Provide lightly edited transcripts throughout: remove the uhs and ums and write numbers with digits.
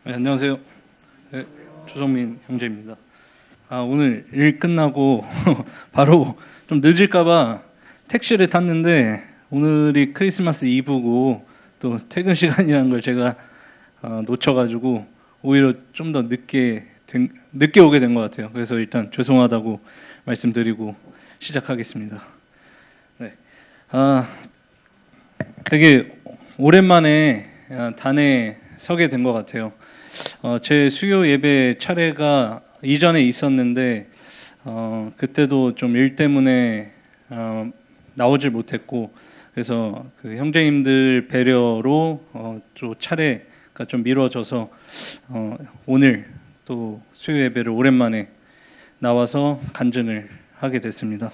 네, 안녕하세요. 네, 조성민 형제입니다. 오늘 일 끝나고 바로 좀 늦을까봐 택시를 탔는데 오늘이 크리스마스 이브고 또 퇴근 시간이라는 걸 제가 놓쳐가지고 오히려 좀 더 늦게 오게 된 것 같아요. 그래서 일단 죄송하다고 말씀드리고 시작하겠습니다. 네. 되게 오랜만에 단에 서게 된 것 같아요. 제 수요 예배 차례가 이전에 있었는데 그때도 좀 일 때문에 나오질 못했고 그래서 그 형제님들 배려로 또 차례가 좀 미뤄져서 오늘 또 수요 예배를 오랜만에 나와서 간증을 하게 됐습니다.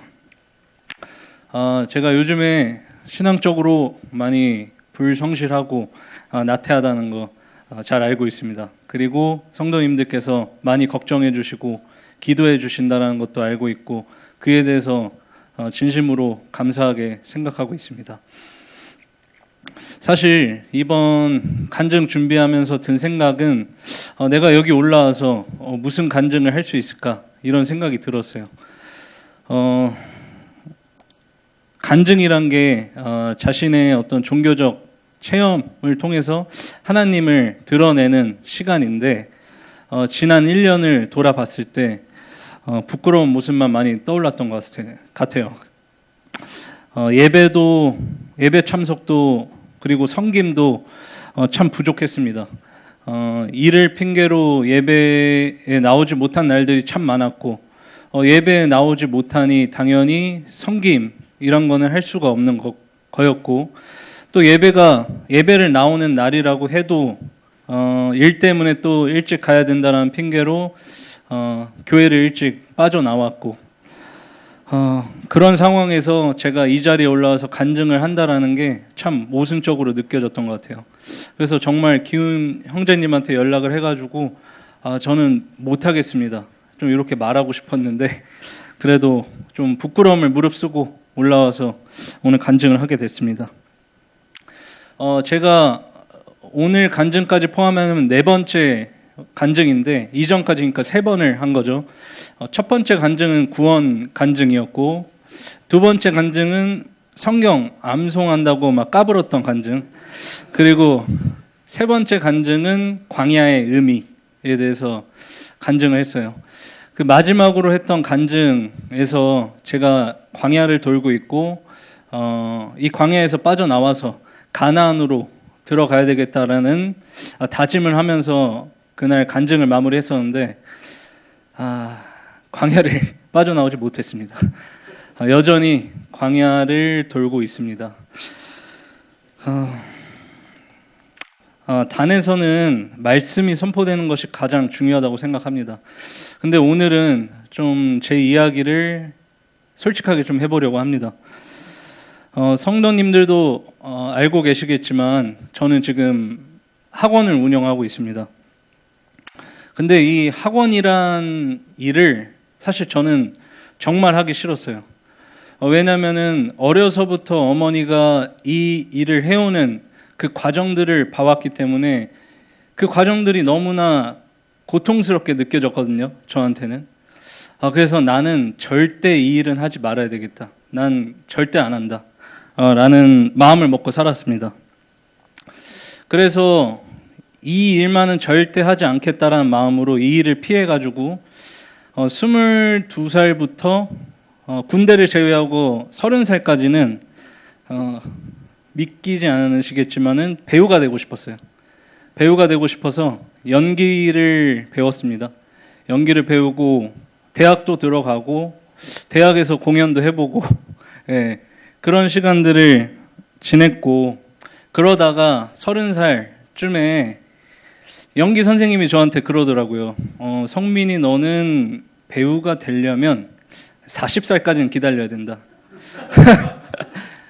제가 요즘에 신앙적으로 많이 불성실하고 나태하다는 거 잘 알고 있습니다. 그리고 성도님들께서 많이 걱정해 주시고 기도해 주신다는 것도 알고 있고 그에 대해서 진심으로 감사하게 생각하고 있습니다. 사실 이번 간증 준비하면서 든 생각은 내가 여기 올라와서 무슨 간증을 할 수 있을까 이런 생각이 들었어요. 간증이란 게 자신의 어떤 종교적 체험을 통해서 하나님을 드러내는 시간인데 지난 1년을 돌아봤을 때 부끄러운 모습만 많이 떠올랐던 것 같아요. 예배 참석도 그리고 섬김도 참 부족했습니다. 일을 핑계로 예배에 나오지 못한 날들이 참 많았고 예배에 나오지 못하니 당연히 섬김 이런 거는 할 수가 없는 거였고 또 예배를 나오는 날이라고 해도 일 때문에 또 일찍 가야 된다는 핑계로 교회를 일찍 빠져나왔고 그런 상황에서 제가 이 자리에 올라와서 간증을 한다라는 게 참 모순적으로 느껴졌던 것 같아요. 그래서 정말 기훈 형제님한테 연락을 해가지고 저는 못하겠습니다. 좀 이렇게 말하고 싶었는데 그래도 좀 부끄러움을 무릅쓰고 올라와서 오늘 간증을 하게 됐습니다. 제가 오늘 간증까지 포함하면 4번째 간증인데 이전까지 그러니까 3번을 한 거죠. 첫 번째 간증은 구원 간증이었고 두 번째 간증은 성경 암송한다고 막 까불었던 간증, 그리고 세 번째 간증은 광야의 의미에 대해서 간증을 했어요. 그 마지막으로 했던 간증에서 제가 광야를 돌고 있고 이 광야에서 빠져나와서 가나안으로 들어가야 되겠다라는 다짐을 하면서 그날 간증을 마무리했었는데 광야를 빠져나오지 못했습니다. 여전히 광야를 돌고 있습니다. 단에서는 말씀이 선포되는 것이 가장 중요하다고 생각합니다. 근데 오늘은 좀 제 이야기를 솔직하게 좀 해보려고 합니다. 성도님들도 알고 계시겠지만 저는 지금 학원을 운영하고 있습니다. 근데 이 학원이란 일을 사실 저는 정말 하기 싫었어요. 왜냐하면은 어려서부터 어머니가 이 일을 해오는 그 과정들을 봐왔기 때문에 그 과정들이 너무나 고통스럽게 느껴졌거든요. 저한테는. 그래서 나는 절대 이 일은 하지 말아야 되겠다. 난 절대 안 한다. 라는 마음을 먹고 살았습니다. 그래서 이 일만은 절대 하지 않겠다라는 마음으로 이 일을 피해가지고 22살부터 군대를 제외하고 30살까지는 믿기지 않으시겠지만은 배우가 되고 싶었어요. 배우가 되고 싶어서 연기를 배웠습니다. 연기를 배우고 대학도 들어가고 대학에서 공연도 해보고 예, 그런 시간들을 지냈고 그러다가 30살쯤에 연기 선생님이 저한테 그러더라고요. 성민이 너는 배우가 되려면 40살까지는 기다려야 된다.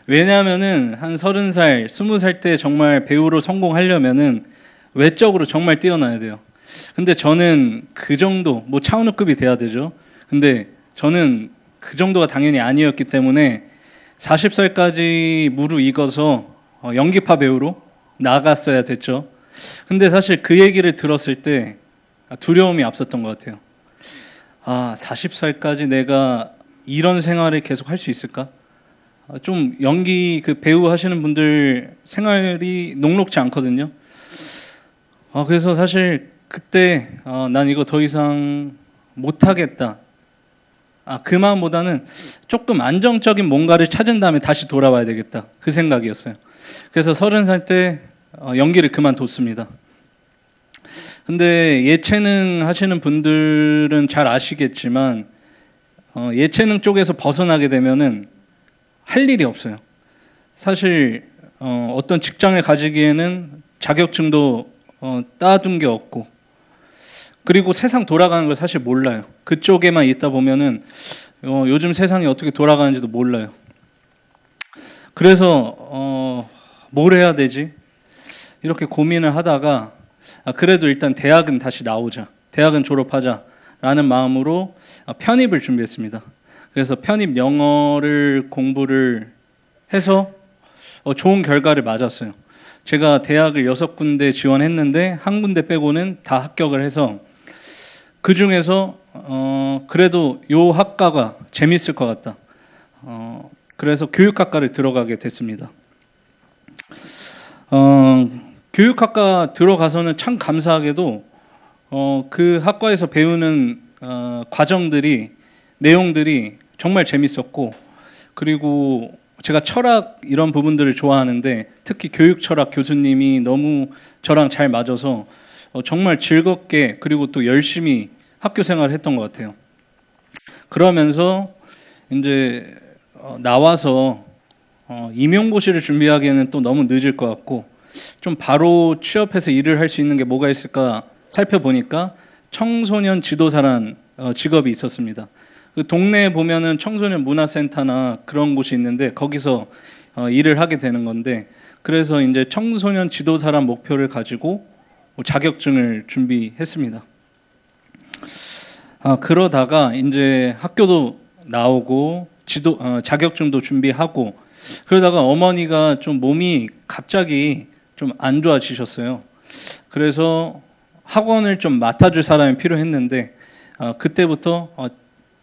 왜냐하면은 한 30살, 20살 때 정말 배우로 성공하려면은 외적으로 정말 뛰어나야 돼요. 근데 저는 그 정도, 뭐 차은우급이 돼야 되죠. 근데 저는 그 정도가 당연히 아니었기 때문에 40살까지 무르익어서 연기파 배우로 나갔어야 됐죠. 근데 사실 그 얘기를 들었을 때 두려움이 앞섰던 것 같아요. 40살까지 내가 이런 생활을 계속 할 수 있을까? 좀 연기 그 배우 하시는 분들 생활이 녹록지 않거든요. 그래서 사실 그때 난 이거 더 이상 못하겠다. 그 마음보다는 조금 안정적인 뭔가를 찾은 다음에 다시 돌아와야 되겠다. 그 생각이었어요. 그래서 30살 때 연기를 그만뒀습니다. 근데 예체능 하시는 분들은 잘 아시겠지만 예체능 쪽에서 벗어나게 되면은 할 일이 없어요. 사실 어떤 직장을 가지기에는 자격증도 따둔 게 없고, 그리고 세상 돌아가는 걸 사실 몰라요. 그쪽에만 있다 보면은 요즘 세상이 어떻게 돌아가는지도 몰라요. 그래서 뭘 해야 되지? 이렇게 고민을 하다가 그래도 일단 대학은 다시 나오자, 대학은 졸업하자라는 마음으로 편입을 준비했습니다. 그래서 편입 영어를 공부를 해서 좋은 결과를 맞았어요. 제가 대학을 6군데 지원했는데 한 군데 빼고는 다 합격을 해서, 그 중에서 그래도 요 학과가 재밌을 것 같다. 그래서 교육학과를 들어가게 됐습니다. 교육학과 들어가서는 참 감사하게도 그 학과에서 배우는 과정들이, 내용들이 정말 재밌었고, 그리고 제가 철학 이런 부분들을 좋아하는데 특히 교육 철학 교수님이 너무 저랑 잘 맞아서 정말 즐겁게, 그리고 또 열심히 학교 생활을 했던 것 같아요. 그러면서 이제 나와서 임용고시를 준비하기에는 또 너무 늦을 것 같고, 좀 바로 취업해서 일을 할 수 있는 게 뭐가 있을까 살펴보니까 청소년 지도사란 직업이 있었습니다. 그 동네에 보면은 청소년 문화센터나 그런 곳이 있는데 거기서 일을 하게 되는 건데, 그래서 이제 청소년 지도사란 목표를 가지고 자격증을 준비했습니다. 그러다가 이제 학교도 나오고 자격증도 준비하고, 그러다가 어머니가 좀 몸이 갑자기 좀 안 좋아지셨어요. 그래서 학원을 좀 맡아줄 사람이 필요했는데 그때부터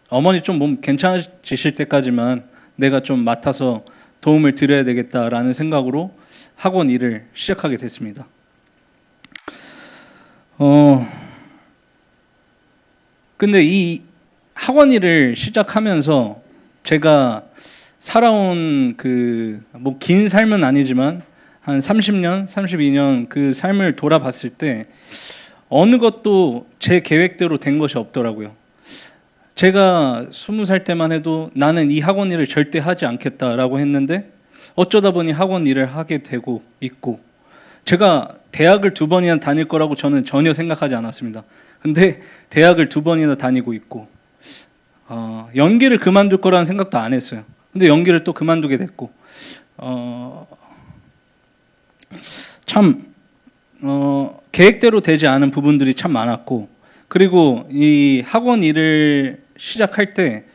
어머니 좀 몸 괜찮아지실 때까지만 내가 좀 맡아서 도움을 드려야 되겠다라는 생각으로 학원 일을 시작하게 됐습니다. 근데 이 학원 일을 시작하면서 제가 살아온 뭐 긴 삶은 아니지만 한 30년, 32년 그 삶을 돌아봤을 때 어느 것도 제 계획대로 된 것이 없더라고요. 제가 20살 때만 해도 나는 이 학원 일을 절대 하지 않겠다라고 했는데 어쩌다 보니 학원 일을 하게 되고 있고, 제가 대학을 2번이나 다닐 거라고 저는 전혀 생각하지 않았습니다. 근데 대학을 2번이나 다니고 있고, 연기를 그만둘 거라는 생각도 안 했어요. 근데 연기를 또 그만두게 됐고, 참 계획대로 되지 않은 부분들이 참 많았고, 그리고 이 학원 일을 시작할 때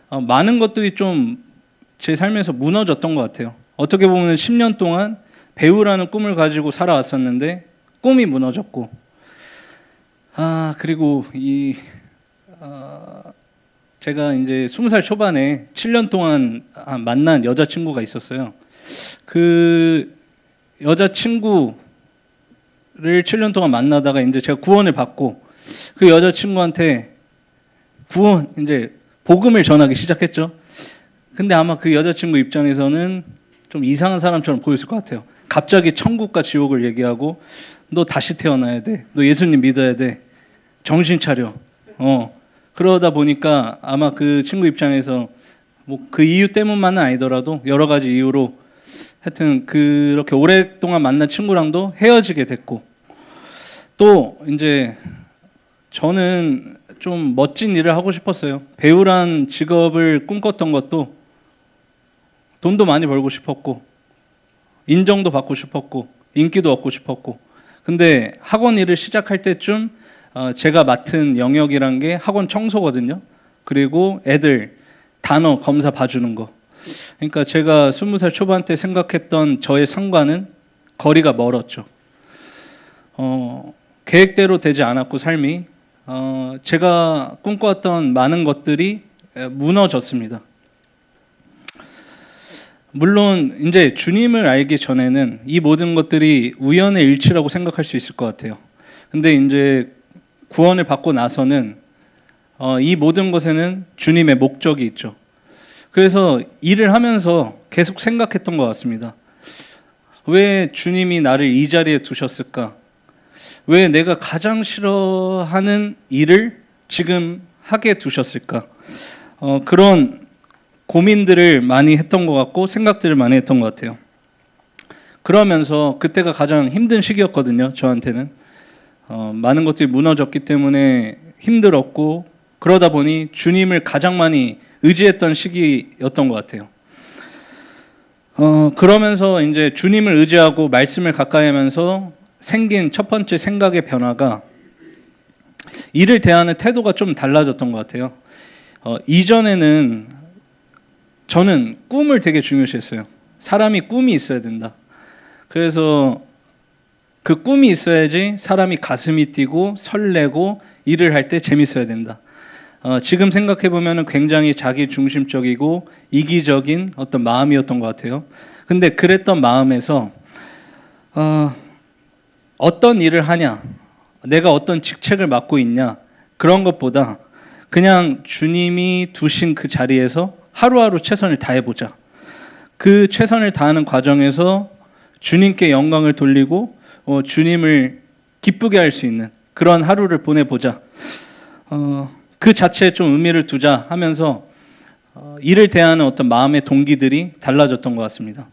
많은 것들이 좀 제 삶에서 무너졌던 것 같아요. 어떻게 보면 10년 동안 배우라는 꿈을 가지고 살아왔었는데 꿈이 무너졌고, 그리고 제가 이제 20살 초반에 7년 동안 만난 여자친구가 있었어요. 그 여자친구를 7년 동안 만나다가 이제 제가 구원을 받고 그 여자친구한테 이제 복음을 전하기 시작했죠. 근데 아마 그 여자친구 입장에서는 좀 이상한 사람처럼 보였을 것 같아요. 갑자기 천국과 지옥을 얘기하고 너 다시 태어나야 돼. 너 예수님 믿어야 돼. 정신 차려. 그러다 보니까 아마 그 친구 입장에서 뭐 그 이유 때문만은 아니더라도 여러 가지 이유로 하여튼 그렇게 오랫동안 만난 친구랑도 헤어지게 됐고, 또 이제 저는 좀 멋진 일을 하고 싶었어요. 배우란 직업을 꿈꿨던 것도 돈도 많이 벌고 싶었고 인정도 받고 싶었고 인기도 얻고 싶었고, 근데 학원 일을 시작할 때쯤 제가 맡은 영역이란 게 학원 청소거든요. 그리고 애들 단어 검사 봐주는 거. 그러니까 제가 20살 초반 때 생각했던 저의 상관은 거리가 멀었죠. 계획대로 되지 않았고 삶이 제가 꿈꿔왔던 많은 것들이 무너졌습니다. 물론 이제 주님을 알기 전에는 이 모든 것들이 우연의 일치라고 생각할 수 있을 것 같아요. 근데 이제 구원을 받고 나서는 이 모든 것에는 주님의 목적이 있죠. 그래서 일을 하면서 계속 생각했던 것 같습니다. 왜 주님이 나를 이 자리에 두셨을까? 왜 내가 가장 싫어하는 일을 지금 하게 두셨을까? 그런 고민들을 많이 했던 것 같고 생각들을 많이 했던 것 같아요. 그러면서 그때가 가장 힘든 시기였거든요. 저한테는 많은 것들이 무너졌기 때문에 힘들었고 그러다 보니 주님을 가장 많이 의지했던 시기였던 것 같아요. 그러면서 이제 주님을 의지하고 말씀을 가까이 하면서 생긴 첫 번째 생각의 변화가 일을 대하는 태도가 좀 달라졌던 것 같아요. 이전에는 저는 꿈을 되게 중요시했어요. 사람이 꿈이 있어야 된다. 그래서 그 꿈이 있어야지 사람이 가슴이 뛰고 설레고 일을 할 때 재밌어야 된다. 지금 생각해보면 굉장히 자기 중심적이고 이기적인 어떤 마음이었던 것 같아요. 근데 그랬던 마음에서 어떤 일을 하냐, 내가 어떤 직책을 맡고 있냐, 그런 것보다 그냥 주님이 두신 그 자리에서 하루하루 최선을 다해보자. 그 최선을 다하는 과정에서 주님께 영광을 돌리고 주님을 기쁘게 할 수 있는 그런 하루를 보내보자. 그 자체에 좀 의미를 두자 하면서 일을 대하는 어떤 마음의 동기들이 달라졌던 것 같습니다.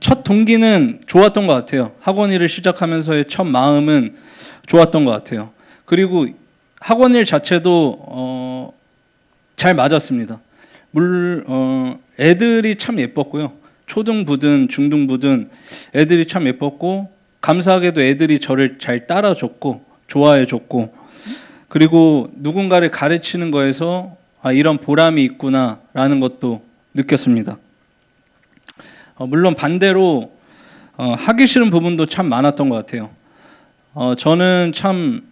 첫 동기는 좋았던 것 같아요. 학원 일을 시작하면서의 첫 마음은 좋았던 것 같아요. 그리고 학원 일 자체도 잘 맞았습니다. 애들이 참 예뻤고요. 초등부든 중등부든 애들이 참 예뻤고 감사하게도 애들이 저를 잘 따라줬고 좋아해줬고 그리고 누군가를 가르치는 거에서 이런 보람이 있구나라는 것도 느꼈습니다. 물론 반대로 하기 싫은 부분도 참 많았던 것 같아요. 저는 참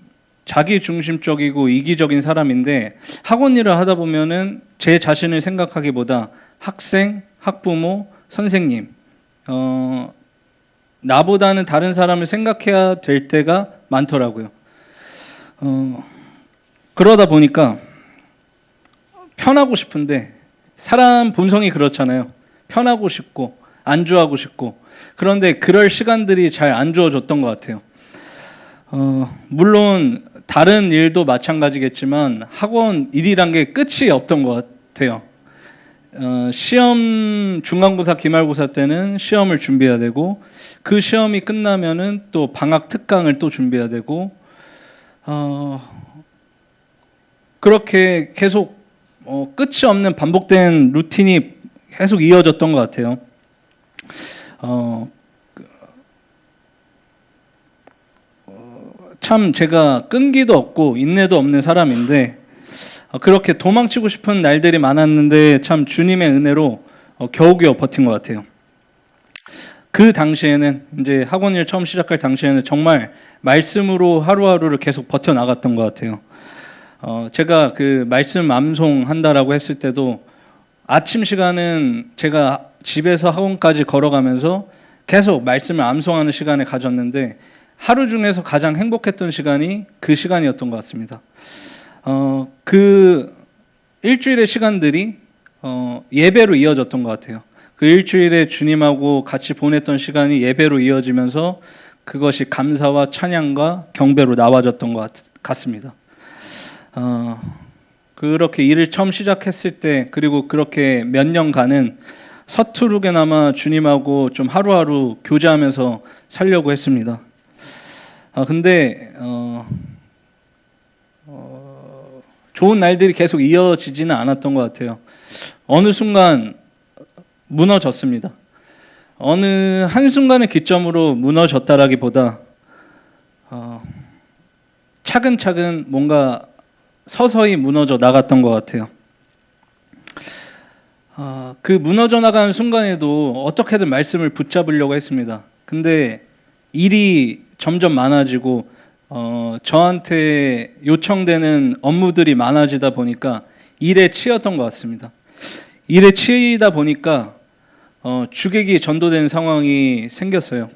자기 중심적이고 이기적인 사람인데 학원 일을 하다 보면은 제 자신을 생각하기보다 학생, 학부모, 선생님 나보다는 다른 사람을 생각해야 될 때가 많더라고요. 그러다 보니까 편하고 싶은데 사람 본성이 그렇잖아요. 편하고 싶고 안주하고 싶고 그런데 그럴 시간들이 잘 안 주어졌던 것 같아요. 물론 다른 일도 마찬가지겠지만 학원 일이란 게 끝이 없던 것 같아요. 시험 중간고사 기말고사 때는 시험을 준비해야 되고 그 시험이 끝나면은 또 방학 특강을 또 준비해야 되고 그렇게 계속 끝이 없는 반복된 루틴이 계속 이어졌던 것 같아요. 참 제가 끈기도 없고 인내도 없는 사람인데 그렇게 도망치고 싶은 날들이 많았는데 참 주님의 은혜로 겨우겨우 버틴 것 같아요. 그 당시에는 이제 학원 일 처음 시작할 당시에는 정말 말씀으로 하루하루를 계속 버텨나갔던 것 같아요. 제가 그 말씀 암송한다라고 했을 때도 아침 시간은 제가 집에서 학원까지 걸어가면서 계속 말씀을 암송하는 시간을 가졌는데 하루 중에서 가장 행복했던 시간이 그 시간이었던 것 같습니다. 그 일주일의 시간들이 예배로 이어졌던 것 같아요. 그 일주일에 주님하고 같이 보냈던 시간이 예배로 이어지면서 그것이 감사와 찬양과 경배로 나와졌던 것 같습니다. 그렇게 일을 처음 시작했을 때 그리고 그렇게 몇 년간은 서투르게나마 주님하고 좀 하루하루 교제하면서 살려고 했습니다. 근데 좋은 날들이 계속 이어지지는 않았던 것 같아요. 어느 순간 무너졌습니다. 어느 한순간의 기점으로 무너졌다라기보다 차근차근 뭔가 서서히 무너져 나갔던 것 같아요. 그 무너져 나가는 순간에도 어떻게든 말씀을 붙잡으려고 했습니다. 근데 일이 점점 많아지고 저한테 요청되는 업무들이 많아지다 보니까 일에 치였던 것 같습니다. 일에 치이다 보니까 주객이 전도되는 상황이 생겼어요.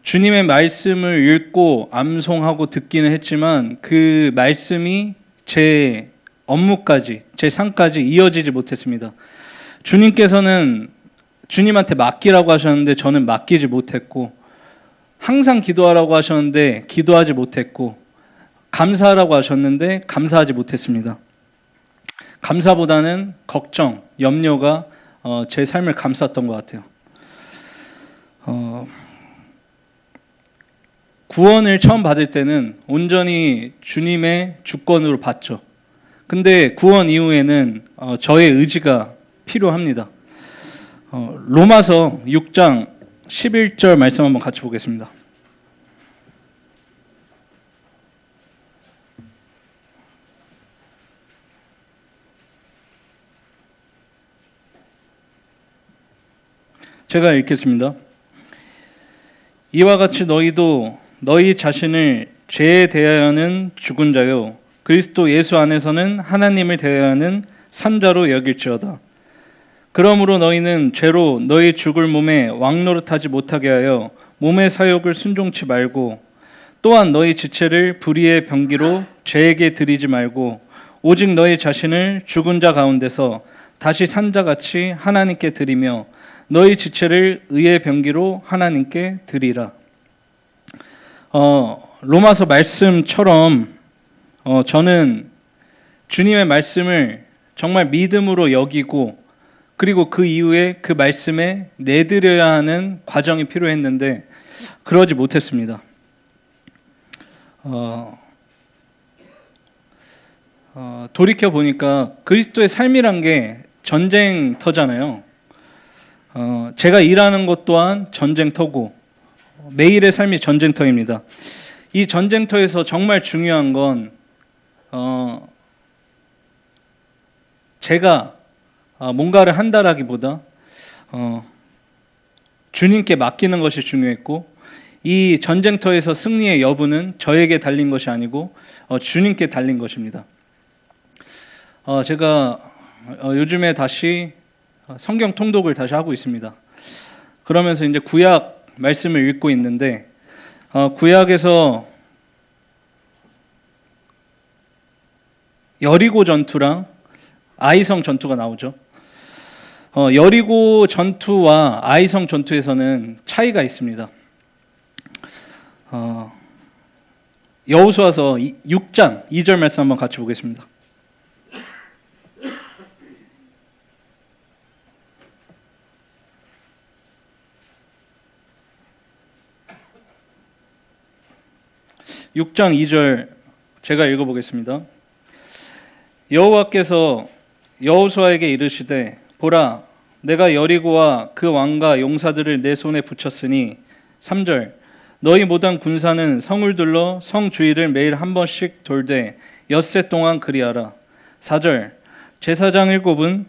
주님의 말씀을 읽고 암송하고 듣기는 했지만 그 말씀이 제 업무까지, 제 삶까지 이어지지 못했습니다. 주님께서는 주님한테 맡기라고 하셨는데 저는 맡기지 못했고, 항상 기도하라고 하셨는데 기도하지 못했고, 감사하라고 하셨는데 감사하지 못했습니다. 감사보다는 걱정, 염려가 제 삶을 감쌌던 것 같아요. 구원을 처음 받을 때는 온전히 주님의 주권으로 받죠. 근데 구원 이후에는 저의 의지가 필요합니다. 로마서 6장 11절 말씀 한번 같이 보겠습니다. 제가 읽겠습니다. 이와 같이 너희도 너희 자신을 죄에 대하여는 죽은 자요 그리스도 예수 안에서는 하나님을 대하여는 산 자로 여길지어다. 그러므로 너희는 죄로 너희 죽을 몸에 왕노릇하지 못하게 하여 몸의 사욕을 순종치 말고, 또한 너희 지체를 불의의 병기로 죄에게 드리지 말고 오직 너희 자신을 죽은 자 가운데서 다시 산 자같이 하나님께 드리며 너희 지체를 의의 병기로 하나님께 드리라. 로마서 말씀처럼 저는 주님의 말씀을 정말 믿음으로 여기고, 그리고 그 이후에 그 말씀에 내드려야 하는 과정이 필요했는데 그러지 못했습니다. 돌이켜 보니까 그리스도의 삶이란 게 전쟁터잖아요. 제가 일하는 것 또한 전쟁터고 매일의 삶이 전쟁터입니다. 이 전쟁터에서 정말 중요한 건 제가 뭔가를 한다라기보다 주님께 맡기는 것이 중요했고, 이 전쟁터에서 승리의 여부는 저에게 달린 것이 아니고 주님께 달린 것입니다. 제가 요즘에 다시 성경 통독을 다시 하고 있습니다. 그러면서 이제 구약 말씀을 읽고 있는데 구약에서 여리고 전투랑 아이성 전투가 나오죠. 여리고 전투와 아이성 전투에서는 차이가 있습니다. 여호수아서 6장 2절 말씀 한번 같이 보겠습니다. (6장 2절) 제가 읽어보겠습니다. 여호와께서 여호수아에게 이르시되 보라 내가 여리고와 그 왕과 용사들을 내 손에 붙였으니 3절 너희 모든 군사는 성을 둘러 성 주위를 매일 한 번씩 돌되 엿새 동안 그리하라. 4절 제사장 7은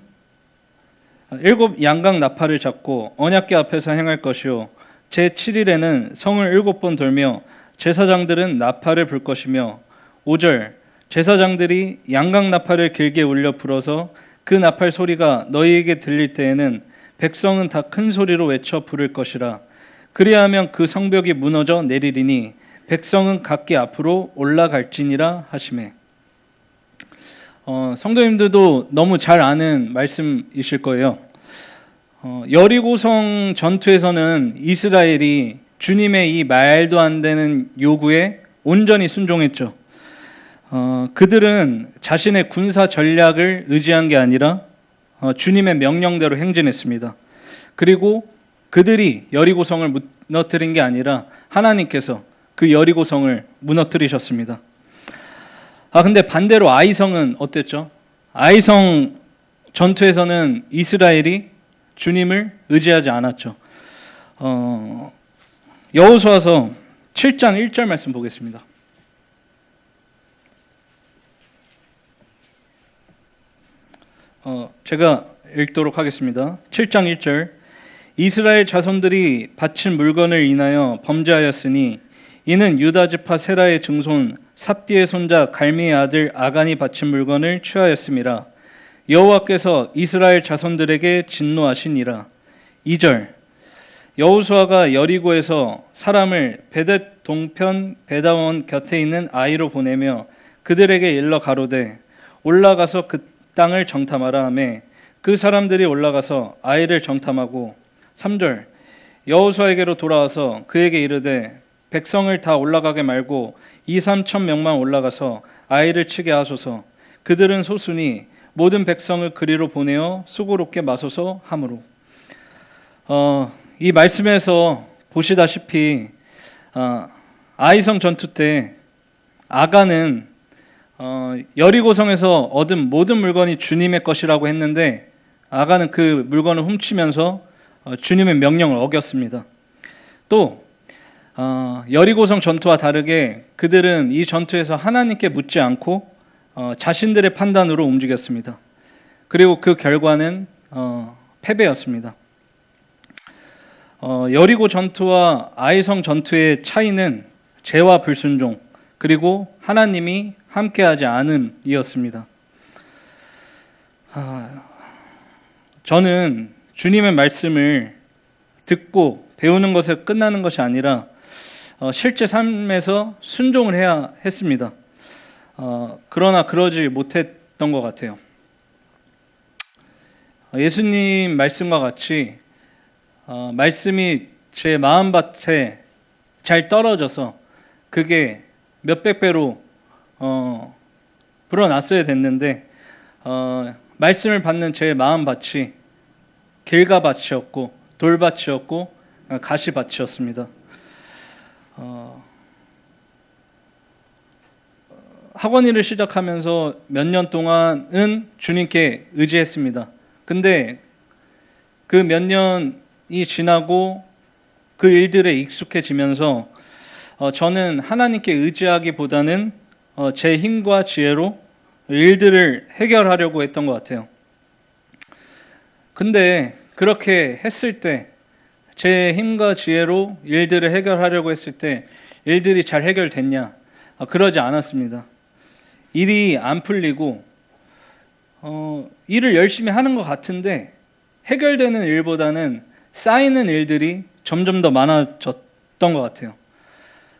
7 양각 나팔을 잡고 언약궤 앞에서 행할 것이요 제7일에는 성을 7번 돌며 제사장들은 나팔을 불 것이며 5절 제사장들이 양각 나팔을 길게 울려 불어서 그 나팔 소리가 너희에게 들릴 때에는 백성은 다 큰 소리로 외쳐 부를 것이라. 그리하면 그 성벽이 무너져 내리리니 백성은 각기 앞으로 올라갈지니라 하시매. 성도님들도 너무 잘 아는 말씀이실 거예요. 여리고성 전투에서는 이스라엘이 주님의 이 말도 안 되는 요구에 온전히 순종했죠. 그들은 자신의 군사 전략을 의지한 게 아니라 주님의 명령대로 행진했습니다. 그리고 그들이 여리고성을 무너뜨린 게 아니라 하나님께서 그 여리고성을 무너뜨리셨습니다. 근데 반대로 아이성은 어땠죠? 아이성 전투에서는 이스라엘이 주님을 의지하지 않았죠. 여호수아서 7장 1절 말씀 보겠습니다. 제가 읽도록 하겠습니다. 7장 1절 이스라엘 자손들이 바친 물건을 인하여 범죄하였으니 이는 유다 지파 세라의 증손 삽디의 손자 갈미의 아들 아간이 바친 물건을 취하였음이라. 여호와께서 이스라엘 자손들에게 진노하시니라. 2절 여호수아가 여리고에서 사람을 베댓 동편 베다원 곁에 있는 아이로 보내며 그들에게 일러 가로되 올라가서 그 땅을 정탐하라 하며 그 사람들이 올라가서 아이를 정탐하고 3절 여호수아에게로 돌아와서 그에게 이르되 백성을 다 올라가게 말고 2-3천 명만 올라가서 아이를 치게 하소서. 그들은 소수니 모든 백성을 그리로 보내어 수고롭게 마소서 하므로. 이 말씀에서 보시다시피 아이성 전투 때 아간은 여리고성에서 얻은 모든 물건이 주님의 것이라고 했는데 아간은 그 물건을 훔치면서 주님의 명령을 어겼습니다. 또 여리고성 전투와 다르게 그들은 이 전투에서 하나님께 묻지 않고 자신들의 판단으로 움직였습니다. 그리고 그 결과는 패배였습니다. 여리고 전투와 아이성 전투의 차이는 죄와 불순종 그리고 하나님이 함께하지 않음이었습니다. 저는 주님의 말씀을 듣고 배우는 것에 끝나는 것이 아니라 실제 삶에서 순종을 해야 했습니다. 그러나 그러지 못했던 것 같아요. 예수님 말씀과 같이 말씀이 제 마음밭에 잘 떨어져서 그게 몇백 배로 불어났어야 됐는데 말씀을 받는 제 마음밭이 길가밭이었고 돌밭이었고 가시밭이었습니다. 학원 일을 시작하면서 몇 년 동안은 주님께 의지했습니다. 근데 그 몇 년이 지나고 그 일들에 익숙해지면서 저는 하나님께 의지하기보다는 제 힘과 지혜로 일들을 해결하려고 했던 것 같아요. 근데 그렇게 했을 때 제 힘과 지혜로 일들을 해결하려고 했을 때 일들이 잘 해결됐냐? 그러지 않았습니다. 일이 안 풀리고 일을 열심히 하는 것 같은데 해결되는 일보다는 쌓이는 일들이 점점 더 많아졌던 것 같아요.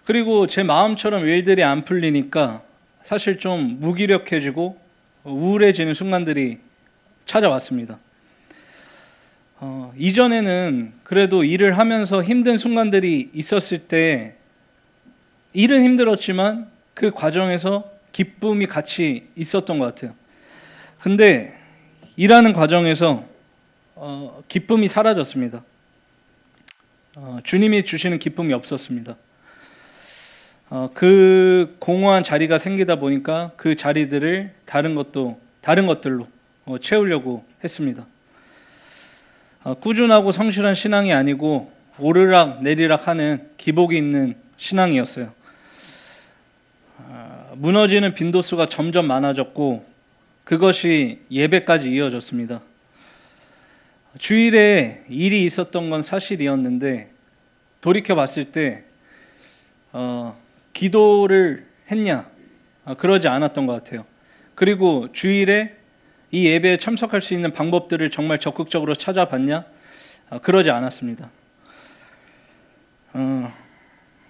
그리고 제 마음처럼 일들이 안 풀리니까 사실 좀 무기력해지고 우울해지는 순간들이 찾아왔습니다. 이전에는 그래도 일을 하면서 힘든 순간들이 있었을 때 일은 힘들었지만 그 과정에서 기쁨이 같이 있었던 것 같아요. 근데 일하는 과정에서 기쁨이 사라졌습니다. 주님이 주시는 기쁨이 없었습니다. 그 공허한 자리가 생기다 보니까 그 자리들을 다른 것들로 채우려고 했습니다. 꾸준하고 성실한 신앙이 아니고 오르락 내리락 하는 기복이 있는 신앙이었어요. 무너지는 빈도수가 점점 많아졌고 그것이 예배까지 이어졌습니다. 주일에 일이 있었던 건 사실이었는데 돌이켜 봤을 때 기도를 했냐? 그러지 않았던 것 같아요. 그리고 주일에 이 예배에 참석할 수 있는 방법들을 정말 적극적으로 찾아봤냐? 그러지 않았습니다.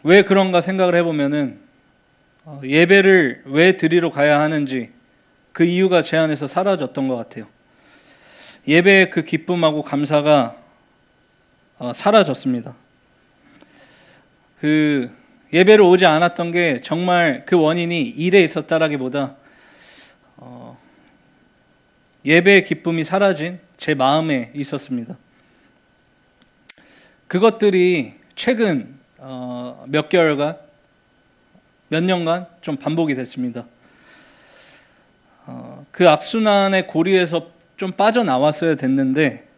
왜 그런가 생각을 해보면은 예배를 왜 드리러 가야 하는지 그 이유가 제 안에서 사라졌던 것 같아요. 예배의 그 기쁨하고 감사가 사라졌습니다. 그 예배를 오지 않았던 게 정말 그 원인이 일에 있었다라기보다 예배의 기쁨이 사라진 제 마음에 있었습니다. 그것들이 최근 몇 개월간, 몇 년간 좀 반복이 됐습니다. 그 악순환의 고리에서 좀 빠져나왔어야 됐는데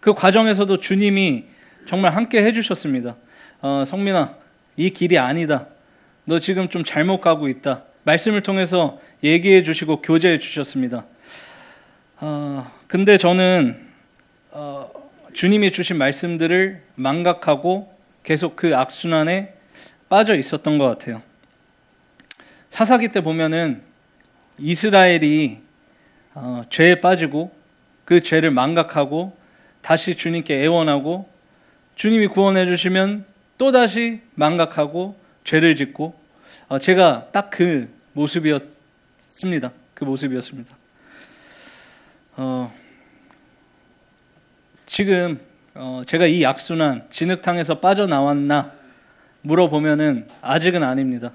그 과정에서도 주님이 정말 함께 해주셨습니다. 성민아, 이 길이 아니다. 너 지금 좀 잘못 가고 있다. 말씀을 통해서 얘기해 주시고 교제해 주셨습니다. 근데 저는 주님이 주신 말씀들을 망각하고 계속 그 악순환에 빠져 있었던 것 같아요. 사사기 때 보면은 이스라엘이 죄에 빠지고 그 죄를 망각하고 다시 주님께 애원하고 주님이 구원해 주시면 또다시 망각하고 죄를 짓고 제가 딱 그 모습이었습니다. 그 모습이었습니다. 지금 제가 이 악순환 진흙탕에서 빠져나왔나 물어보면은 아직은 아닙니다.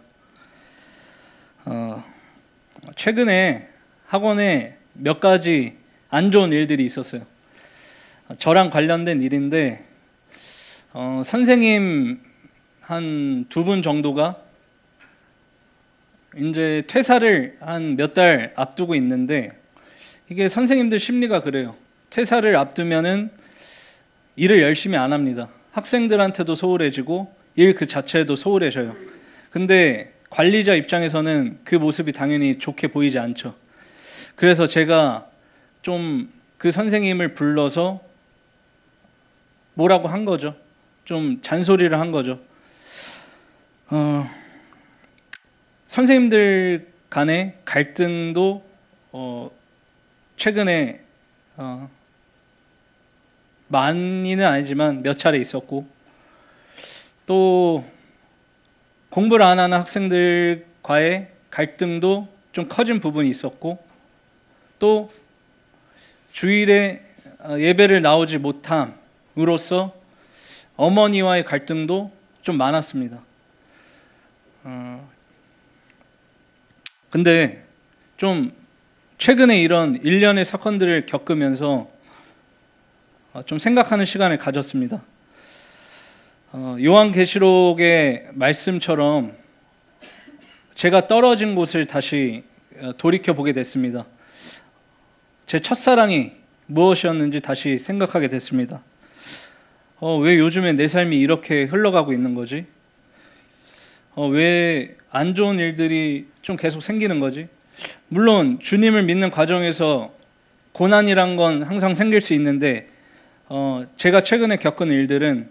최근에 학원에 몇 가지 안 좋은 일들이 있었어요. 저랑 관련된 일인데 선생님 한 2분 정도가 이제 퇴사를 한 몇 달 앞두고 있는데 이게 선생님들 심리가 그래요. 퇴사를 앞두면은 일을 열심히 안 합니다. 학생들한테도 소홀해지고 일 그 자체에도 소홀해져요. 근데 관리자 입장에서는 그 모습이 당연히 좋게 보이지 않죠. 그래서 제가 좀 그 선생님을 불러서 뭐라고 한 거죠. 좀 잔소리를 한 거죠. 선생님들 간의 갈등도 최근에 많이는 아니지만 몇 차례 있었고, 또 공부를 안 하는 학생들과의 갈등도 좀 커진 부분이 있었고, 또 주일에 예배를 나오지 못함으로써 어머니와의 갈등도 좀 많았습니다. 근데 좀 최근에 이런 일련의 사건들을 겪으면서 좀 생각하는 시간을 가졌습니다. 요한계시록의 말씀처럼 제가 떨어진 곳을 다시 돌이켜보게 됐습니다. 제 첫사랑이 무엇이었는지 다시 생각하게 됐습니다. 왜 요즘에 내 삶이 이렇게 흘러가고 있는 거지? 왜 안 좋은 일들이 좀 계속 생기는 거지? 물론 주님을 믿는 과정에서 고난이란 건 항상 생길 수 있는데 제가 최근에 겪은 일들은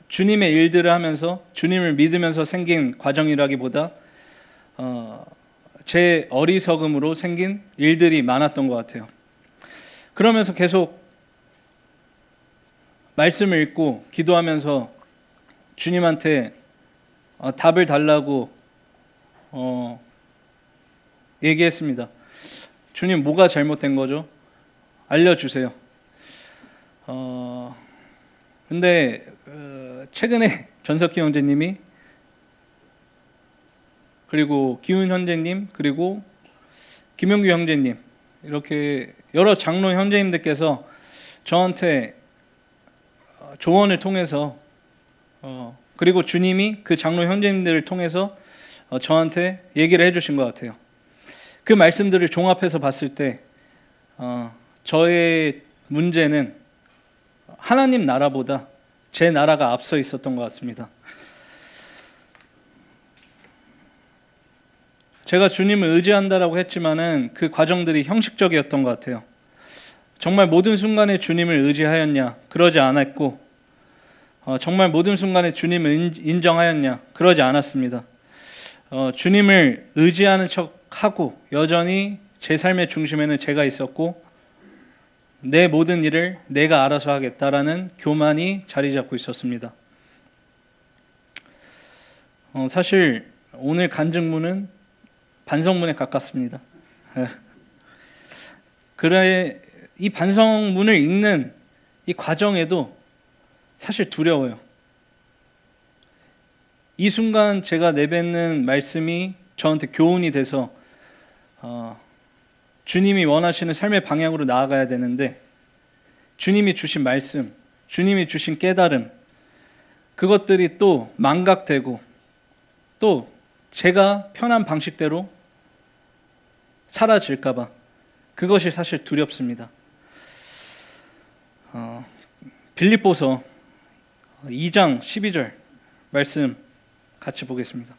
주님의 일들을 하면서 주님을 믿으면서 생긴 과정이라기보다 제 어리석음으로 생긴 일들이 많았던 것 같아요. 그러면서 계속 말씀을 읽고 기도하면서 주님한테 답을 달라고 얘기했습니다. 주님, 뭐가 잘못된 거죠? 알려주세요. 근데 최근에 전석기 형제님이, 그리고 기훈 형제님, 그리고 김용규 형제님, 이렇게 여러 장로 형제님들께서 저한테 조언을 통해서 그리고 주님이 그 장로 형제님들을 통해서 저한테 얘기를 해주신 것 같아요. 그 말씀들을 종합해서 봤을 때 저의 문제는 하나님 나라보다 제 나라가 앞서 있었던 것 같습니다. 제가 주님을 의지한다라고 했지만은 그 과정들이 형식적이었던 것 같아요. 정말 모든 순간에 주님을 의지하였냐? 그러지 않았고, 정말 모든 순간에 주님을 인정하였냐? 그러지 않았습니다. 주님을 의지하는 척하고 여전히 제 삶의 중심에는 제가 있었고, 내 모든 일을 내가 알아서 하겠다라는 교만이 자리 잡고 있었습니다. 사실 오늘 간증문은 반성문에 가깝습니다. 그래, 이 반성문을 읽는 이 과정에도 사실 두려워요. 이 순간 제가 내뱉는 말씀이 저한테 교훈이 돼서 주님이 원하시는 삶의 방향으로 나아가야 되는데, 주님이 주신 말씀, 주님이 주신 깨달음, 그것들이 또 망각되고 또 제가 편한 방식대로 사라질까봐 그것이 사실 두렵습니다. 빌립보서 2장 12절 말씀 같이 보겠습니다.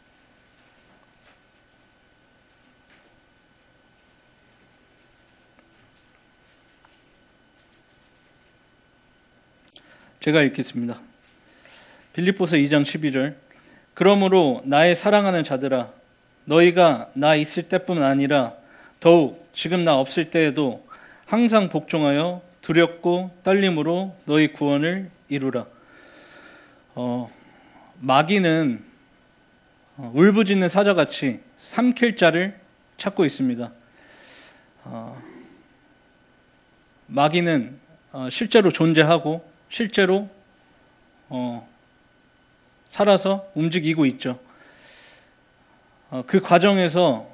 제가 읽겠습니다. 빌립보서 2장 12절. 그러므로 나의 사랑하는 자들아, 너희가 나 있을 때뿐 아니라 더욱 지금 나 없을 때에도 항상 복종하여 두렵고 떨림으로 너희 구원을 이루라. 마귀는 울부짖는 사자같이 삼킬 자를 찾고 있습니다. 마귀는 실제로 존재하고 실제로 살아서 움직이고 있죠. 그 과정에서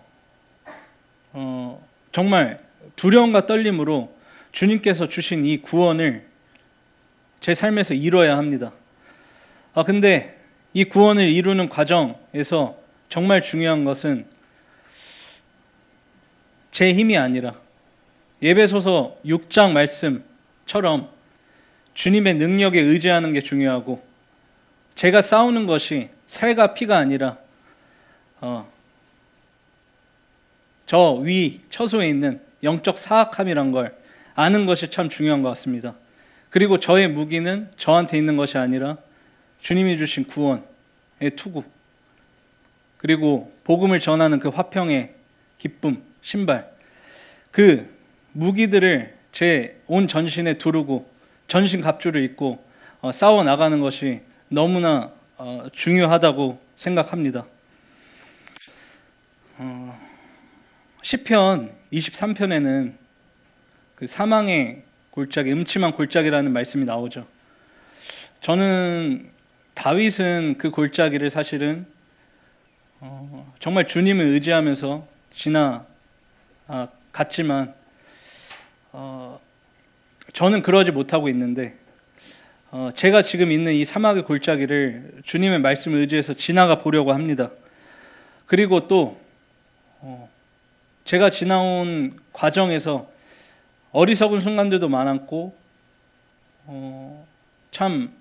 정말 두려움과 떨림으로 주님께서 주신 이 구원을 제 삶에서 이뤄야 합니다. 근데 이 구원을 이루는 과정에서 정말 중요한 것은 제 힘이 아니라 에베소서 6장 말씀처럼 주님의 능력에 의지하는 게 중요하고, 제가 싸우는 것이 살과 피가 아니라 저 위 처소에 있는 영적 사악함이란 걸 아는 것이 참 중요한 것 같습니다. 그리고 저의 무기는 저한테 있는 것이 아니라 주님이 주신 구원의 투구, 그리고 복음을 전하는 그 화평의 기쁨, 신발, 그 무기들을 제 온 전신에 두르고 전신 갑주를 입고 싸워 나가는 것이 너무나 중요하다고 생각합니다. 시편 23편에는 그 사망의 골짜기, 음침한 골짜기라는 말씀이 나오죠. 저는 다윗은 그 골짜기를 사실은 정말 주님을 의지하면서 지나갔지만 저는 그러지 못하고 있는데, 제가 지금 있는 이 사막의 골짜기를 주님의 말씀을 의지해서 지나가 보려고 합니다. 그리고 또 제가 지나온 과정에서 어리석은 순간들도 많았고, 참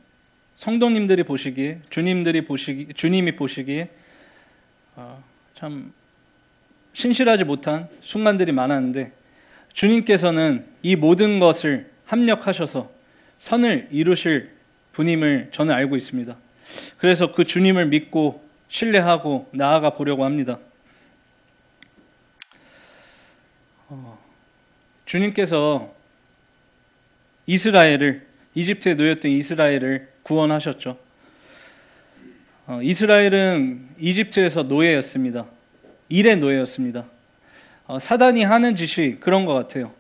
성도님들이 보시기에, 주님이 보시기에 참 신실하지 못한 순간들이 많았는데, 주님께서는 이 모든 것을 합력하셔서 선을 이루실 분임을 저는 알고 있습니다. 그래서 그 주님을 믿고 신뢰하고 나아가 보려고 합니다. 주님께서 이집트에 놓였던 이스라엘을 구원하셨죠. 이스라엘은 이집트에서 노예였습니다. 일의 노예였습니다. 사단이 하는 짓이 그런 것 같아요.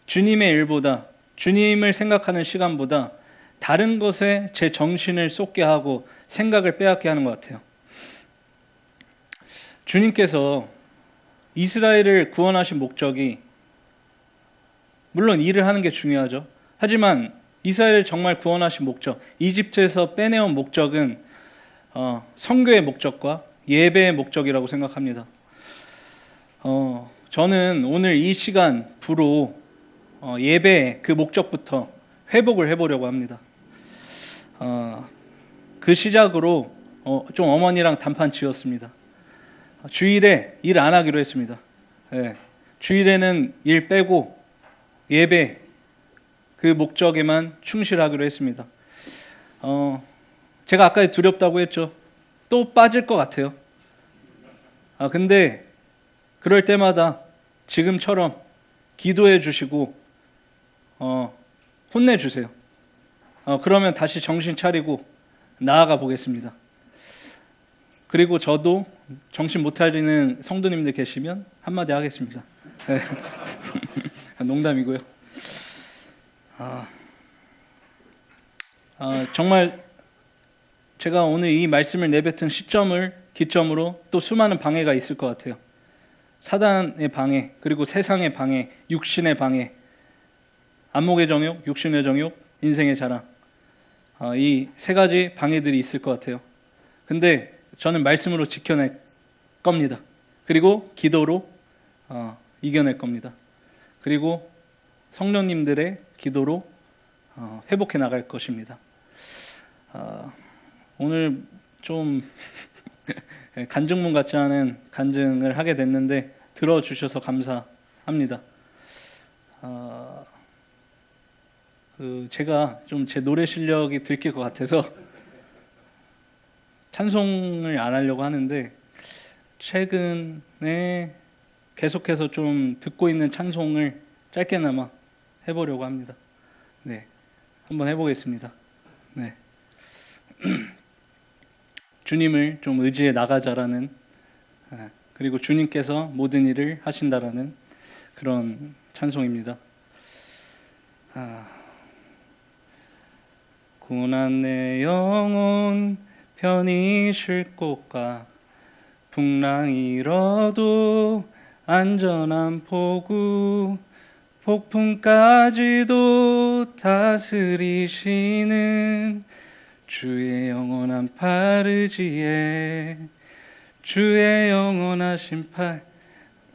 주님의 일보다, 주님을 생각하는 시간보다 다른 것에 제 정신을 쏟게 하고 생각을 빼앗게 하는 것 같아요. 주님께서 이스라엘을 구원하신 목적이, 물론 일을 하는 게 중요하죠. 하지만 이스라엘을 정말 구원하신 목적, 이집트에서 빼내온 목적은 선교의 목적과 예배의 목적이라고 생각합니다. 저는 오늘 이 시간 부로 예배의 그 목적부터 회복을 해보려고 합니다. 그 시작으로 좀 어머니랑 단판 지었습니다. 주일에 일 안 하기로 했습니다. 네. 주일에는 일 빼고 예배 그 목적에만 충실하기로 했습니다. 제가 아까 두렵다고 했죠. 또 빠질 것 같아요. 근데 그럴 때마다 지금처럼 기도해 주시고 혼내주세요. 그러면 다시 정신 차리고 나아가 보겠습니다. 그리고 저도 정신 못 차리는 성도님들 계시면 한마디 하겠습니다. 네. 농담이고요. 정말 제가 오늘 이 말씀을 내뱉은 시점을 기점으로 또 수많은 방해가 있을 것 같아요. 사단의 방해, 그리고 세상의 방해, 육신의 방해, 안목의 정욕, 육신의 정욕, 인생의 자랑, 이 세 가지 방해들이 있을 것 같아요. 근데 저는 말씀으로 지켜낼 겁니다. 그리고 기도로 이겨낼 겁니다. 그리고 성령님들의 기도로 회복해 나갈 것입니다. 오늘 좀 간증문 같지 않은 간증을 하게 됐는데 들어주셔서 감사합니다. 제가 좀 제 노래 실력이 들킬 것 같아서 찬송을 안 하려고 하는데, 최근에 계속해서 좀 듣고 있는 찬송을 짧게나마 해보려고 합니다. 네, 한번 해보겠습니다. 네. 주님을 좀 의지해 나가자라는, 그리고 주님께서 모든 일을 하신다라는 그런 찬송입니다. 고난 내 영혼 편히 쉴 곳과 풍랑이 일어도 안전한 포구, 폭풍까지도 다스리시는 주의 영원한 팔 의지에 주의 영원하신 팔